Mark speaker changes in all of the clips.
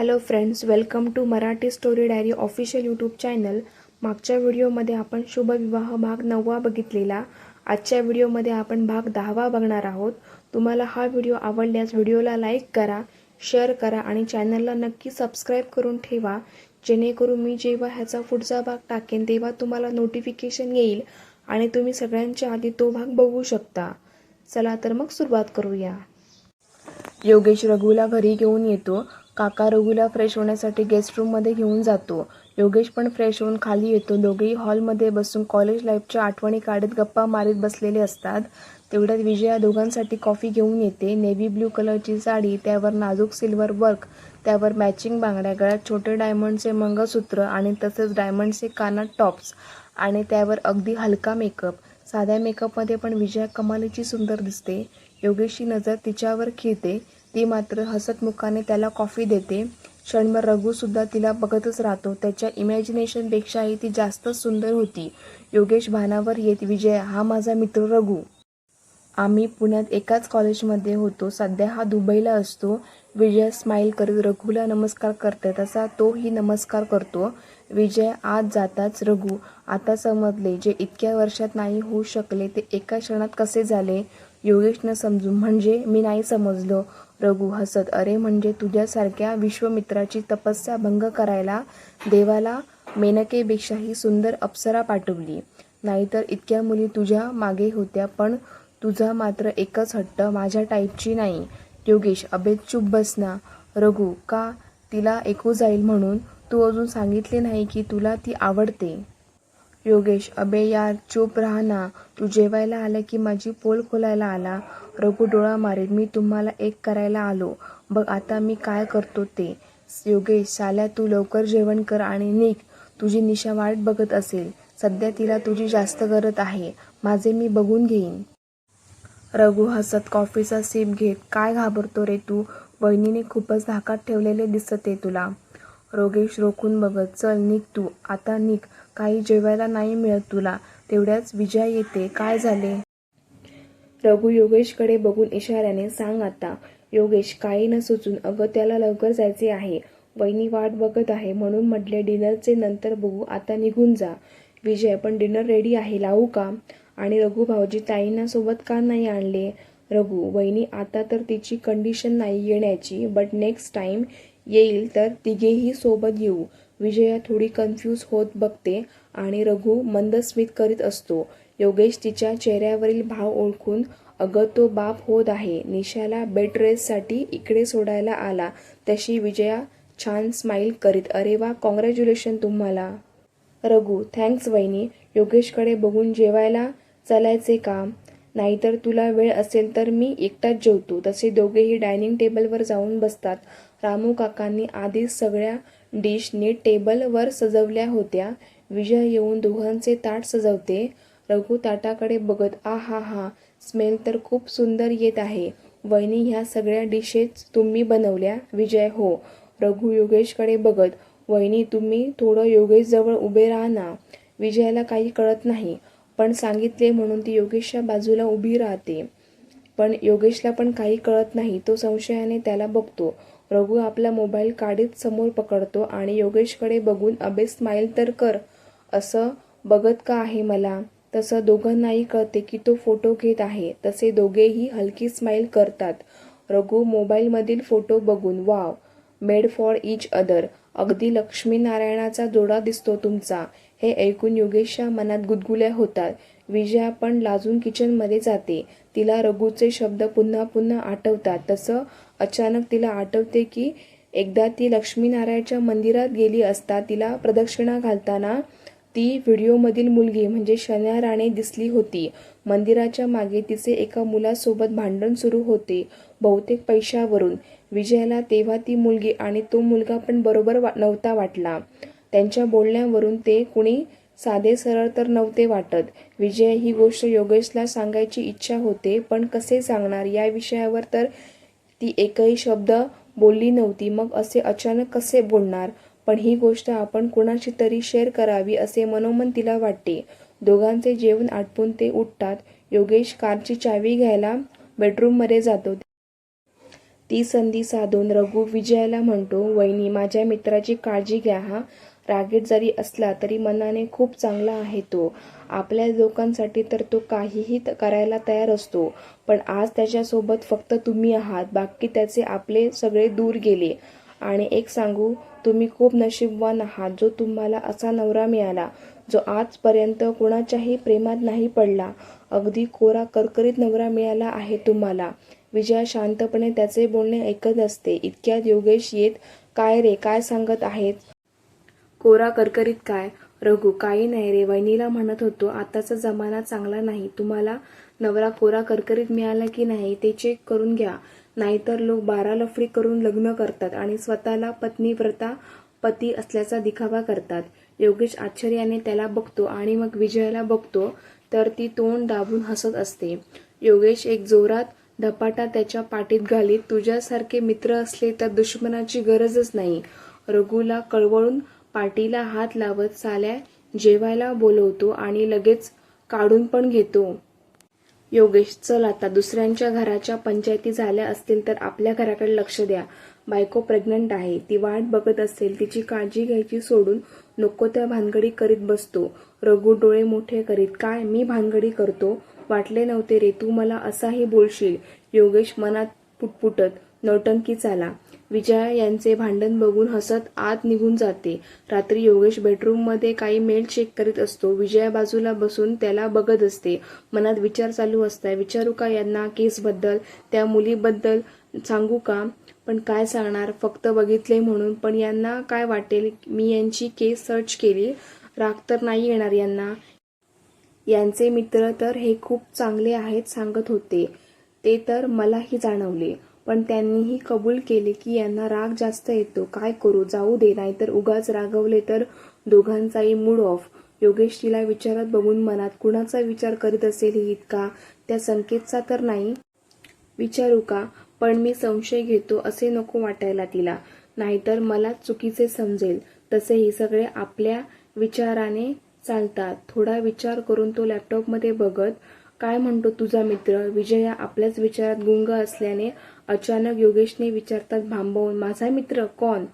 Speaker 1: Hello friends, welcome to Marathi story diary official YouTube channel. मागच्या व्हिडिओमध्ये आपण शुभविवाह भाग 9 बघितलेला. आजच्या व्हिडिओमध्ये आपण भाग 10 बघणार आहोत. तुम्हाला हा व्हिडिओ आवडल्यास व्हिडिओला लाईक करा, शेअर करा आणि चॅनलला नक्की सबस्क्राईब करून ठेवा, जेणेकरून मी जेव्हा ह्याचा पुढचा भाग टाकेन तेव्हा तुम्हाला नोटिफिकेशन येईल आणि तुम्ही सगळ्यांच्या आधी तो भाग बघू शकता. चला तर मग सुरुवात करूया. योगेश रघुला घरी घेऊन येतो. काका रघुला फ्रेश होण्यासाठी गेस्ट रूममध्ये घेऊन जातो. योगेश पण फ्रेश होऊन खाली येतो. दोघेही हॉलमध्ये बसून कॉलेज लाईफच्या आठवणी काढत गप्पा मारीत बसलेले असतात. तेवढ्यात विजया दोघांसाठी कॉफी घेऊन येते. नेव्ही ब्ल्यू कलरची साडी, त्यावर नाजूक सिल्वर वर्क, त्यावर मॅचिंग बांगड्या, गळ्यात छोटे डायमंडचे मंगळसूत्र आणि तसेच डायमंडचे कानात टॉप्स आणि त्यावर अगदी हलका मेकअप. साध्या मेकअपमध्ये पण विजया कमालीची सुंदर दिसते. योगेशची नजर तिच्यावर खिळते. ती मात्र हसत मुखाने त्याला कॉफी देते. क्षणभर रघुसुद्धा तिला बघतच राहतो. त्याच्या इमॅजिनेशनपेक्षाही ती जास्तच सुंदर होती. योगेश भानावर येत, विजया हा माझा मित्र रघु. आम्ही पुण्यात एकाच कॉलेजमध्ये होतो. सध्या हा दुबईला असतो. विजय स्माईल करीत रघुला नमस्कार करते तसा तोही नमस्कार करतो. विजय आत जाताच, रघु, आता समजले जे इतक्या वर्षात नाही होऊ शकले ते एका क्षणात कसे झाले? योगेश न समजू, म्हणजे मी नाही समजलो. रघु हसत, अरे म्हणजे तुझ्यासारख्या विश्वमित्राची तपस्या भंग करायला देवाला मेनकेपेक्षाही सुंदर अप्सरा पाठवली. नाहीतर इतक्या मुली तुझ्या मागे होत्या, पण तुझा मात्र एकच हट्ट, माझ्या टाईपची नाही. योगेश, अबे चुप बस ना. रघु, का? तिला ऐकू जाईल म्हणून? तू अजून सांगितले नाही की तुला ती आवडते. योगेश, अबे यार चुप रहा ना. तू जेवायला आला की माझी पोल खोलायला आला. रघु डोळा मारीत, मी तुम्हाला एक करायला आलो. बघ आता मी काय करतो ते. योगेश, साल्या तू लवकर जेवण कर आणि निघ. तुझी निशा वाट बघत असेल. सध्या तिला तुझी जास्त गरज आहे. माझे मी बघून घेईन. रघु हसत कॉफीचा सिप घेत, काय घाबरतो रे तू? वहिनीने खूपच धाकात ठेवलेले दिसते तुला. योगेश रोखून बघत, चल निघ तू, आता निघ. काही जेवायला नाही मिळत तुला. तेवढ्याच विजया येते, काय झाले? रघु योगेशकडे बघून इशाऱ्याने, सांग आता. योगेश काही न सुचून, अगं त्याला लवकर जायचे आहे. वहिनी वाट बघत आहे म्हणून म्हटले डिनरचे नंतर बघू, आता निघून जा. विजय, पण डिनर रेडी आहे, लावू का? आणि रघु भाऊजी ताईंना सोबत का नाही आणले? रघु, वहिनी आता तर तिची कंडिशन नाही येण्याची, बट नेक्स्ट टाइम येईल तर तिघेही सोबत येऊ. विजया थोडी कन्फ्यूज होत बघते आणि रघु मंद स्मित करीत असतो. योगेश तिच्या चेहऱ्यावरील भाव ओळखून, अगं तो बाप होत आहे. निशाला बेड रेस्टसाठी इकडे सोडायला आला. तशी विजया छान स्माईल करीत, अरे वा, कॉंग्रॅच्युलेशन तुम्हाला. रघु, थँक्स वहिनी. योगेशकडे बघून, जेवायला चालायचे का? नाहीतर तुला वेळ असेल तर मी एकटाच जेवतो. तसे दोघेही डायनिंग टेबलवर जाऊन बसतात. रामू काकांनी आधीच सगळ्या डिश नीट टेबलवर सजवल्या होत्या. विजय येऊन दोघांचे ताट सजवते. रघु ताटाकडे बघत, आ हा हा, स्मेल तर खूप सुंदर येत आहे. वहिनी ह्या सगळ्या डिशेस तुम्ही बनवल्या? विजय, हो. रघु योगेशकडे बघत, वहिनी तुम्ही थोडं योगेशजवळ उभे राहा ना. विजयाला काही कळत नाही, पण सांगितले म्हणून ती योगेशच्या बाजूला उभी राहते. पण योगेशला पण काही कळत नाही. तो संशयाने त्याला बघतो. रघु आपला मोबाईल काढीत समोर पकडतो आणि योगेशकडे बघून, अबे स्माईल तर कर. असं बघत का आहे मला? तसं दोघांनाही कळते की तो फोटो घेत आहे. तसे दोघेही हलकी स्माईल करतात. रघु मोबाईलमधील फोटो बघून, wow, made for each other. अगदी लक्ष्मीनारायणाचा जोडा दिसतो तुमचा. हे ऐकून योगेशच्या मनात गुदगुल्या होतात. विजया पण लाजून किचनमध्ये जाते. तिला रघुचे शब्द पुन्हा पुन्हा आठवतात. तसं अचानक तिला आठवते की एकदा ती लक्ष्मीनारायणच्या मंदिरात गेली असता तिला प्रदक्षिणा घालताना ती व्हिडिओमधील मुलगी म्हणजे शन्या राणे दिसली होती. मंदिराच्या मागे तिचे एका मुलासोबत भांडण सुरू होते, बहुतेक पैशावरून. विजयाला तेव्हा ती मुलगी आणि तो मुलगा पण बरोबर नव्हता वाटला. त्यांच्या बोलण्यावरून ते कुणी साधे सरळ तर नव्हते वाटत. विजया ही गोष्ट योगेशला सांगायची इच्छा होते, पण कसे सांगणार? या विषयावर तर ती एकही शब्द बोलली नव्हती. मग असे अचानक कसे बोलणार? पण ही गोष्ट आपण कुणाशी तरी शेअर करावी असे मनोमन तिला वाटते. दोघांचे जेवण आटपून ते उठतात. योगेश कारची चावी घ्यायला बेडरूममध्ये जातो. ती संधी साधून रघु विजयाला म्हणतो, वहिनी माझ्या मित्राची काळजी घ्या हा. रागीट जरी असला तरी मनाने खूप चांगला आहे तो. आपल्या लोकांसाठी तर तो काहीही करायला तयार असतो. पण आज त्याच्यासोबत फक्त तुम्ही आहात, बाकी त्याचे आपले सगळे दूर गेले. आणि एक सांगू, तुम्ही खूप नशीबवान आहात जो तुम्हाला असा नवरा मिळाला, जो आजपर्यंत कुणाच्याही प्रेमात नाही पडला. अगदी कोरा करकरीत नवरा मिळाला आहे तुम्हाला. विजया शांतपणे त्याचे बोलणे ऐकत असते. इतक्यात योगेश येत, काय रे, काय सांगत आहेत? कोरा करकरीत काय? रघु, काही नाही रे, वहिनीला म्हणत होतो आताचा जमाना चांगला नाही. तुम्हाला नवरा कोरा करकरीत मिळाला की नाही ते चेक करून घ्या. नाहीतर लोक 12 लफडी करून लग्न करतात आणि स्वतःला पत्नीव्रता पती असल्याचा दिखावा करतात. योगेश आश्चर्याने त्याला बघतो आणि मग विजयाला बघतो तर ती तोंड दाबून हसत असते. योगेश एक जोरात धपाटा त्याच्या पाठीत घालीत, तुझ्यासारखे मित्र असले तर दुश्मनाची गरजच नाही. रघुला कळवळून पाठीला हात लावत साल्या जेवायला बोलवतो आणि लगेच काढून पण घेतो. योगेश, चल आता, दुसऱ्यांच्या घराच्या पंचायती झाल्या असतील तर आपल्या घराकडे लक्ष द्या. बायको प्रेग्नंट आहे, ती वाट बघत असेल, तिची काळजी घ्यायची सोडून नको त्या भानगडी करीत बसतो. रघु डोळे मोठे करीत, काय मी भानगडी करतो? वाटले नव्हते रे तू मला असाही बोलशील. योगेश मनात पुटपुटत, नौटंकी चाला. विजया यांचे भांडण बघून हसत आत निघून जाते. रात्री योगेश बेडरूममध्ये काही मेल चेक करीत असतो. विजया बाजूला बसून त्याला बघत असते. मनात विचार चालू असतात, विचारू का यांना केसबद्दल, त्या मुलीबद्दल सांगू का? पण काय सांगणार, फक्त बघितले म्हणून. पण यांना काय वाटेल मी यांची केस सर्च केली? राग तर नाही येणार यांना? यांचे मित्र तर हे खूप चांगले आहेत सांगत होते, ते तर मलाही जाणवले. पण त्यांनीही कबूल केले की यांना राग जास्त येतो. काय करू, जाऊ दे, नाहीतर उगाच रागवले तर दोघांचाही मूड ऑफ. योगेश तिला विचारत बघून मनात, कुणाचा विचार करीत असेल ही इतका? त्या संकेतचा तर नाही? विचारू का? पण मी संशय घेतो असे नको वाटायला तिला, नाहीतर मला चुकीचे समजेल. तसेही सगळे आपल्या विचाराने चालतात. थोडा विचार करून तो लॅपटॉपमध्ये बघत, काय म्हणतो तुझा मित्र? विजया आपल्याच विचारात गुंग असल्याने अचानक योगेशने विचारतात भांबवून, माझा मित्र कोण?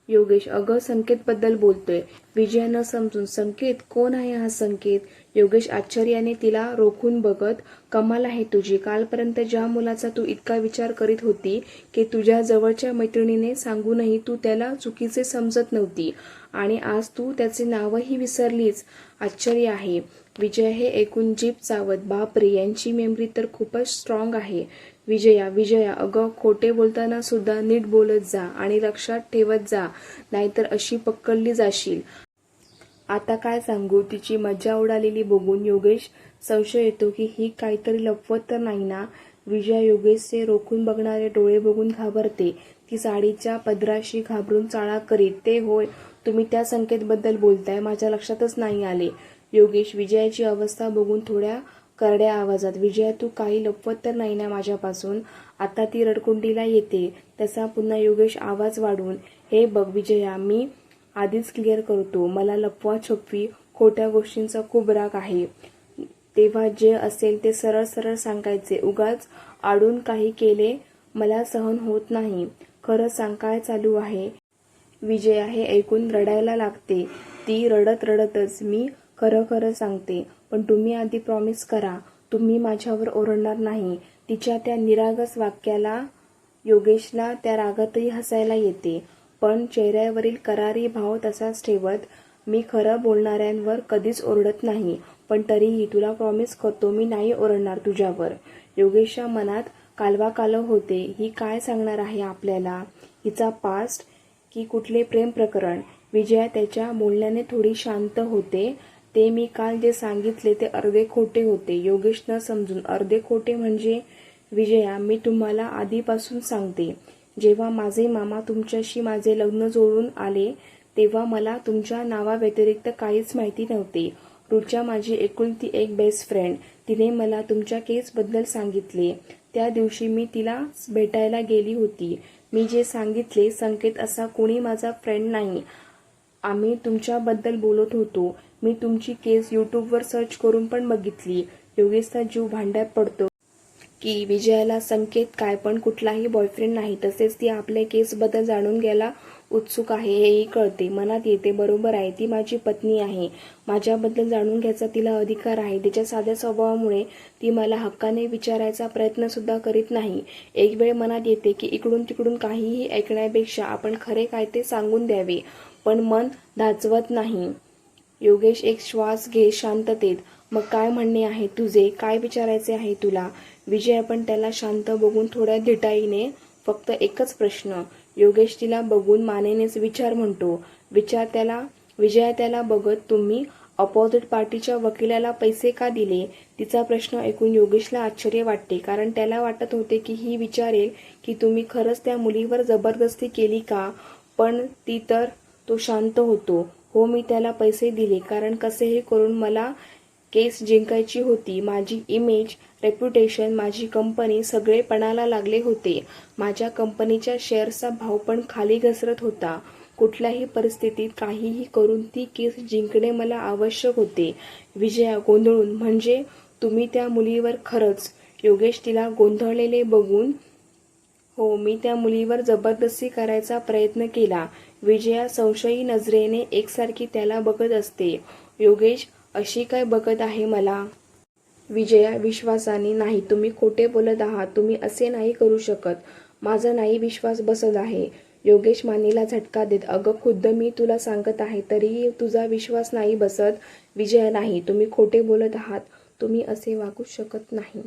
Speaker 1: योगेश, अगं संकेतबद्दल बोलतोय. विजया न समजून, संकेत? कोण आहे हा संकेत? योगेश आश्चर्याने तिला रोखून बघत, कमाल आहे तुझी. कालपर्यंत ज्या मुलाचा तू इतका विचार करीत होती की तुझ्या जवळच्या मैत्रिणीने सांगूनही तू त्याला चुकीचे समजत नव्हती, आणि आज तू त्याचे नावही विसरलीस. आश्चर्य आहे. विजया हे ऐकून जीभ चावत, बापरे, यांची मेमरी तर खूपच स्ट्रॉंग आहे. विजया, अगं खोटे बोलताना सुद्धा नीट बोलत जा आणि लक्षात ठेवत जा, नाहीतर अशी पक्कडली जाशील. आता काय सांगू? तिची मज्जा उडालेली बघून योगेश संशय येतो की ही काहीतरी लपवत तर नाही ना. विजया योगेशचे रोखून बघणारे डोळे बघून घाबरते. ती साडीच्या पदराशी घाबरून चाळा करीत, ते होय, तुम्ही त्या संकेतबद्दल बोलताय, माझ्या लक्षातच नाही आले. योगेश विजयाची अवस्था बघून थोड्या करड्या आवाजात, विजया तू काही लपवत तर नाही ना माझ्यापासून? आता ती रडकुंडीला येते. तसा पुन्हा योगेश आवाज वाढवून, हे बघ विजया, मी आधीच क्लिअर करतो, मला लपवा छपवी खोट्या गोष्टींचा खूप राग आहे. तेव्हा जे असेल ते सरळ सरळ सांगायचे, उगाच आडून काही केले मला सहन होत नाही. खरं सांग, काय चालू आहे? विजया हे ऐकून रडायला लागते. ती रडत रडतच, मी खरं खरं सांगते, पण तुम्ही आधी प्रॉमिस करा, तुम्ही माझ्यावर ओरडणार नाही. तिच्या त्या निरागस वाक्याला योगेशला त्या रागातही हसायला येते, पण चेहऱ्यावरील करारी भाव तसाच ठेवत, मी खरं बोलणाऱ्यांवर कधीच ओरडत नाही, पण तरीही तुला प्रॉमिस करतो मी नाही ओरडणार तुझ्यावर. योगेशच्या मनात कालवाकालव होते. ही काय सांगणार आहे आपल्याला? हिचा पास्ट की कुठले प्रेम प्रकरण? विजया त्याच्या बोलण्याने थोडी शांत होते. ते मी काल जे सांगितले ते अर्धे खोटे होते. योगेश न समजून, अर्धे खोटे म्हणजे? विजया, मी तुम्हाला आधीपासून सांगते, जेव्हा माझे मामा तुमच्याशी माझे लग्न जोडून आले तेव्हा मला तुमच्या नावाव्यतिरिक्त काहीच माहिती नव्हते. रुचा माझी एकुलती एक बेस्ट फ्रेंड, तिने मला तुमच्या केसबद्दल सांगितले. त्या दिवशी मी तिला भेटायला गेली होती. मी जे सांगितले, संकेत असा कोणी माझा फ्रेंड नाही. आम्ही तुमच्याबद्दल बोलत होतो. मी तुमची केस यूट्यूबवर सर्च करून पण बघितली. योगेशचा जीव भांड्यात पडतो. की विजयाला संकेत काय पण कुठलाही बॉयफ्रेंड नाही, तसेच ती आपल्या केसबद्दल जाणून घ्यायला उत्सुक आहे हेही कळते. मनात येते बरोबर आहे, ती माझी पत्नी आहे, माझ्याबद्दल जाणून घ्यायचा तिला अधिकार आहे. तिच्या साध्या स्वभावामुळे ती मला हक्काने विचारायचा प्रयत्न सुद्धा करीत नाही. एक वेळ मनात येते की इकडून तिकडून काहीही ऐकण्यापेक्षा आपण खरे काय ते सांगून द्यावे, पण मन धाचवत नाही. योगेश एक श्वास घे शांततेत. मग काय म्हणणे आहे तुझे, काय विचारायचे आहे तुला? विजय पण त्याला शांत बघून थोड्या धिटाईने, फक्त एकच प्रश्न. योगेश तिला बघून मानेनेच विचार म्हणतो. विजया त्याला बघत, तुम्ही अपोजिट पार्टीच्या वकिलाला पैसे का दिले? तिचा प्रश्न ऐकून योगेशला आश्चर्य वाटते, कारण त्याला वाटत होते की ही विचारेल की तुम्ही खरंच त्या मुलीवर जबरदस्ती केली का, पण तो शांत होतो. हो, मी त्याला पैसे दिले, कारण कसेही करून मला केस जिंकायची होती. माझी इमेज, रेप्युटेशन, माझी कंपनी सगळे पणाला लागले होते. माझ्या कंपनीच्या शेअर्सचा भाव पण खाली घसरत होता. कुठल्याही परिस्थितीत काहीही करून ती केस जिंकणे मला आवश्यक होते. विजया गोंधळून, म्हणजे तुम्ही त्या मुलीवर खरंच? योगेश तिला गोंधळलेले बघून, हो, मी त्या मुलीवर जबरदस्ती करायचा प्रयत्न केला. विजया संशयी नजरेने एकसारखी त्याला बघत असते. योगेश अशी काय बघत आहे मला? विजया विश्वासाने, नाही, तुम्ही खोटे बोलत आहात, तुम्ही असे नाही करू शकत, माझा नाही विश्वास बसत आहे. योगेश मानेला झटका देत, अगं खुद्द मी तुला सांगत आहे तरीही तुझा विश्वास नाही बसत. विजया, नाही, तुम्ही खोटे बोलत आहात, तुम्ही असे वागू शकत नाही.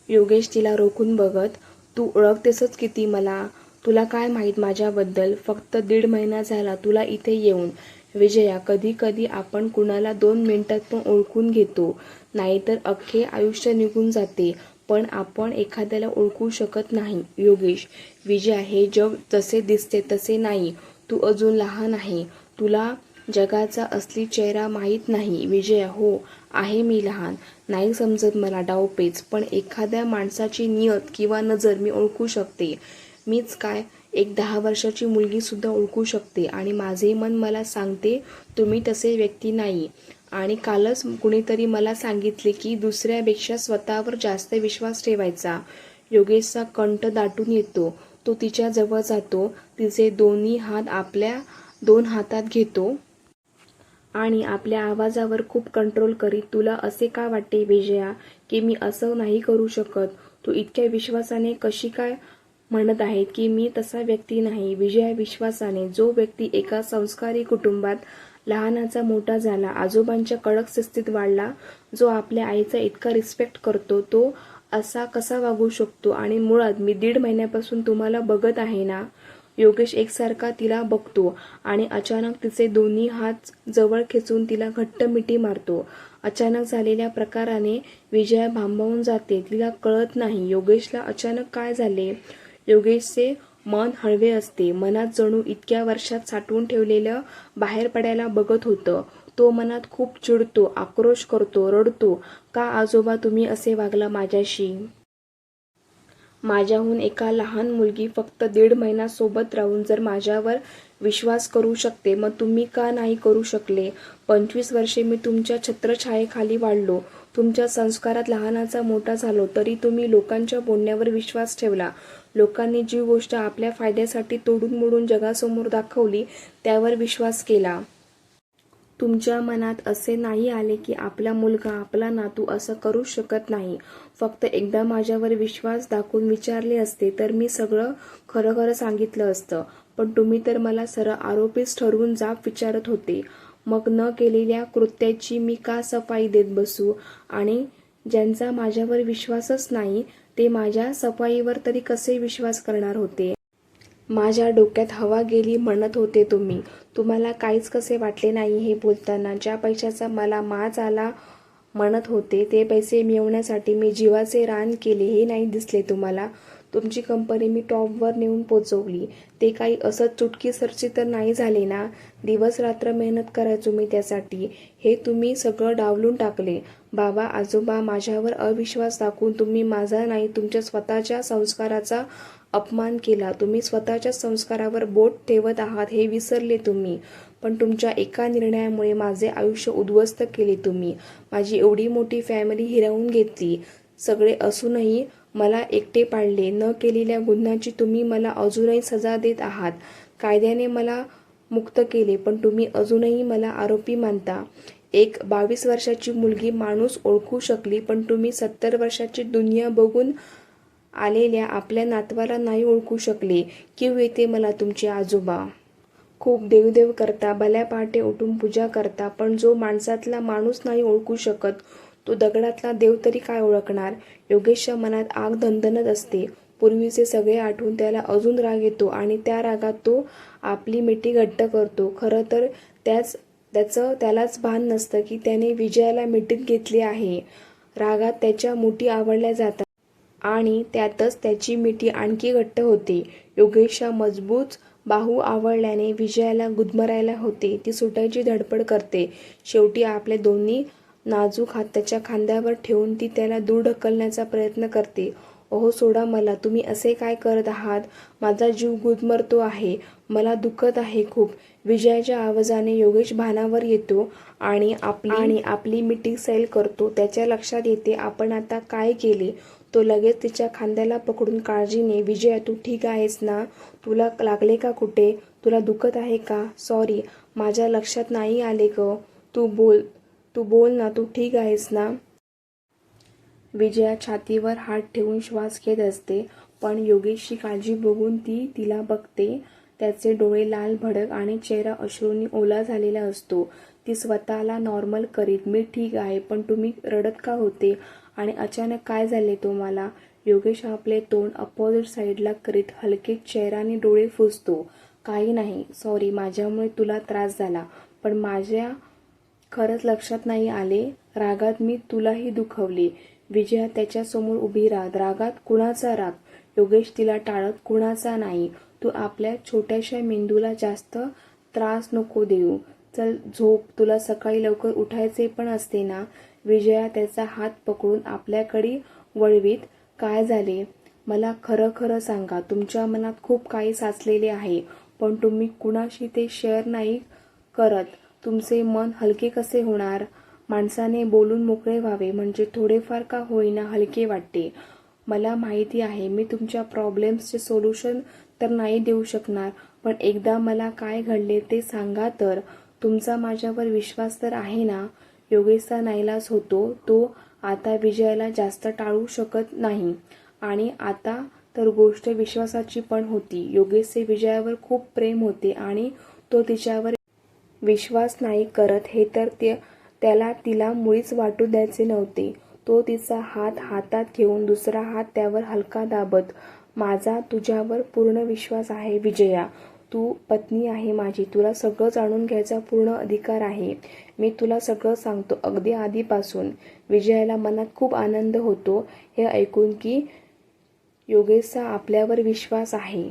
Speaker 1: योगेश तिला रोखून बघत, तू ओळखतेसच किती मला, तुला काय माहीत माझ्याबद्दल, फक्त 1.5 महिना झाला तुला इथे येऊन. विजया, कधी कधी आपण कुणाला 2 मिनिटात पण ओळखून घेतो, नाहीतर अख्खे आयुष्य निघून जाते, पण आपण एखाद्याला ओळखू शकत नाही. योगेश, विजया, हे जग जसे दिसते तसे नाही, तू अजून लहान आहे, तुला जगाचा असली चेहरा माहीत नाही. विजया, हो, आहे मी लहान, नाही समजत मला डावपेच, पण एखाद्या माणसाची नियत किंवा नजर मी ओळखू शकते. मीच काय, एक 10 वर्षाची मुलगी सुद्धा ओळखू शकते. आणि माझे मन मला सांगते तुम्ही तसे व्यक्ती नाही. आणि कालच कुणीतरी मला सांगितले की दुसऱ्यापेक्षा स्वतःवर जास्त विश्वास ठेवायचा. योगेशचा कंठ दाटून येतो. तो तिच्या जवळ जातो, तिचे दोन्ही हात आपल्या 2 हातात घेतो आणि आपल्या आवाजावर खूप कंट्रोल करीत, तुला असे का वाटते विजया की मी असं नाही करू शकत? तू इतक्या विश्वासाने कशी काय म्हणत आहे की मी तसा व्यक्ती नाही? विजया विश्वासाने, जो व्यक्ती एका संस्कारी कुटुंबात लहानाचा मोठा झाला, आजोबांच्या कडक शिस्तीत वाढला, जो आपल्या आईचा इतका रिस्पेक्ट करतो, तो असा कसा वागू शकतो? आणि मुळात मी 1.5 महिन्यापासून तुम्हाला बघत आहे ना. योगेश एकसारखा तिला बघतो आणि अचानक तिचे दोन्ही हात जवळ खेचून तिला घट्ट मिठी मारतो. अचानक झालेल्या प्रकाराने विजया भांबावून जाते. तिला कळत नाही योगेशला अचानक काय झाले. योगेशचे मन हळवे असते. मनात जणू इतक्या वर्षात साठवून ठेवलेलं बाहेर पडायला बघत होतं. तो मनात खूप चिडतो, आक्रोश करतो, रडतो. का आजोबा तुम्ही असे वागला माझ्याशी? माझ्याहून एका लहान मुलगी फक्त 1.5 महिना सोबत राहून जर माझ्यावर विश्वास करू शकते, मग तुम्ही का नाही करू शकले? 25 वर्षे मी तुमच्या छत्रछायेखाली वाढलो, तुमच्या संस्कारात लहानाचा मोठा झालो, तरी तुम्ही लोकांच्या बोलण्यावर विश्वास ठेवला. लोकांनी जी गोष्ट आपल्या फायद्यासाठी तोडून मोडून जगासमोर दाखवली त्यावर विश्वास केला. तुमच्या मनात असे नाही आले की आपला मुलगा, आपला नातू असं करू शकत नाही? फक्त एकदा माझ्यावर विश्वास दाखवून विचारले असते तर मी सगळं खरं खरं सांगितलं असतं. पण तुम्ही तर मला सरळ आरोपीच ठरवून जाब विचारत होते. मग न केलेल्या कृत्याची मी का सफाई देत बसू? आणि ज्यांचा माझ्यावर विश्वासच नाही ते माझ्या सफाईवर तरी कसे विश्वास करणार होते? माझ्या डोक्यात हवा गेली म्हणत होते तुम्ही. तुम्हाला काहीच कसे वाटले नाही हे बोलताना? ज्या पैशाचा मला माज आला म्हणत होते, ते पैसे मिळवण्यासाठी मी जीवाचे रान केले हे नाही दिसले तुम्हाला? तुमची कंपनी मी टॉपवर नेऊन पोचवली, ते काही असंच चुटकीसरशी तर नाही झाले ना? दिवस रात्र मेहनत करायचो मी त्यासाठी, हे तुम्ही सगळं डावलून टाकले. बाबा, आजोबा, माझ्यावर अविश्वास दाखवून तुम्ही माझा नाही तुमच्या स्वतःच्या संस्काराचा अपमान केला. तुम्ही स्वतःच्या संस्कारावर बोट ठेवत आहात हे विसरले तुम्ही. पण तुमच्या एका निर्णयामुळे माझे आयुष्य उद्ध्वस्त केले तुम्ही. माझी एवढी मोठी फॅमिली हिरावून घेतली. सगळे असूनही मला एकटे पाडले. न केलेल्या गुन्ह्याची तुम्ही मला अजूनही सजा देत आहात. कायद्याने मला मुक्त केले, पण तुम्ही अजूनही मला आरोपी मानता. एक 22 वर्षाची मुलगी माणूस ओळखू शकली, पण तुम्ही 70 वर्षाची दुनिया बघून आलेल्या आपल्या नातवाला नाही ओळखू शकले. कीव येते मला तुमचे आजोबा. खूप देवदेव करता, भल्या पहाटे उठून पूजा करता, पण जो माणसातला माणूस नाही ओळखू शकत, तो दगडातला देव तरी काय ओळखणार. योगेशच्या मनात आग दणदणत असते. पूर्वीचे सगळे आठवून त्याला अजून राग येतो आणि त्या रागात तो आपली मिठी घट्ट करतो. खरं तर त्याचं त्यालाच भान नसतं की त्याने विजयाला मिठीत घेतले आहे. रागात त्याच्या मुठी आवळल्या जातात आणि त्यातच त्याची मिठी आणखी घट्ट होते. योगेशच्या मजबूत बाहू आवळल्याने विजयाला गुदमरायला होते. ती सुटायची धडपड करते. शेवटी आपले दोन्ही नाजूक हात त्याच्या खांद्यावर ठेवून ती त्याला दूर ढकलण्याचा प्रयत्न करते. ओहो, सोडा मला. तुम्ही असे काय करत आहात? माझा जीव गुदमरतो आहे. मला दुखत आहे खूप. विजयाच्या आवाजाने योगेश भानावर येतो आणि आपली मिठी सैल करतो. त्याच्या लक्षात येते आपण आता काय केले. तो लगेच तिच्या खांद्याला पकडून काळजीने, विजया तू ठीक आहेस ना? तुला लागले का कुठे? तुला दुखत आहे का? सॉरी, माझ्या लक्षात नाही आले ग. तू बोल ना, तू ठीक आहेस ना? विजया छातीवर हात ठेवून श्वास घेत असते, पण योगेशची काळजी बघून ती तिला बघते. त्याचे डोळे लाल भडक आणि चेहरा अश्रूंनी ओला झालेला असतो. ती स्वतःला नॉर्मल करीत, मी ठीक आहे, पण तुम्ही रडत का होते आणि अचानक काय झाले तुम्हाला? योगेश आपले तोंड अपोजिट साईडला करीत हलके चेहऱ्याने डोळे पुसतो. काही नाही, सॉरी, माझ्यामुळे तुला त्रास झाला, पण माझ्या खरंच लक्षात नाही आले. रागात मी तुलाही दुखवले. विजया त्याच्यासमोर उभी राहत, रागात? कुणाचा राग? योगेश तिला टाळत, कुणाचा नाही. तू आपल्या छोट्याशा मेंदूला जास्त त्रास नको देऊ. चल झोप, तुला सकाळी लवकर उठायचे पण असते ना. विजया त्याचा हात पकडून आपल्याकडे वळवीत, काय झाले? मला खरं खरं सांगा. तुमच्या मनात खूप काही साचलेले आहे, पण तुम्ही कुणाशी ते शेअर नाही करत. तुमचे मन हलके कसे होणार? माणसाने बोलून मोकळे व्हावे, म्हणजे थोडेफार का होईना हलके वाटते. मला माहिती आहे मी तुमच्या प्रॉब्लेम्सचे सोल्युशन तर नाही देऊ शकणार, पण एकदा मला काय घडले ते सांगा तर. तुमचा माझ्यावर विश्वास तर आहे ना? योगेशचा नाईलाज होतो. तो आता विजयाला जास्त टाळू शकत नाही आणि आता तर गोष्ट विश्वासाची पण होती. योगेशचे विजयावर खूप प्रेम होते आणि तो तिच्यावर विश्वास नाही करत हे तर त्याला तिला मुळीच वाटू द्यायचे नव्हते. तो तिचा हात हातात घेऊन दुसरा हात त्यावर हलका दाबत, माझा तुझ्यावर पूर्ण विश्वास आहे विजया. तू पत्नी आहे माझी. तुला सगळं जाणून घ्यायचा पूर्ण अधिकार आहे. मी तुला सगळं सांगतो, अगदी आधीपासून. विजयाला मनात खूप आनंद होतो हे ऐकून की योगेशचा आपल्यावर विश्वास आहे.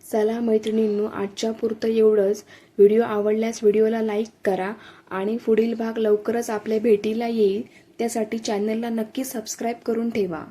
Speaker 1: चला मैत्रिणींनो, आजच्या पुरतं एवढंच. व्हिडिओ आवडल्यास व्हिडिओला लाईक करा आणि पुढील भाग लवकरच आपल्या भेटीला येईल. त्यासाठी चॅनलला नक्की सबस्क्राईब करून ठेवा.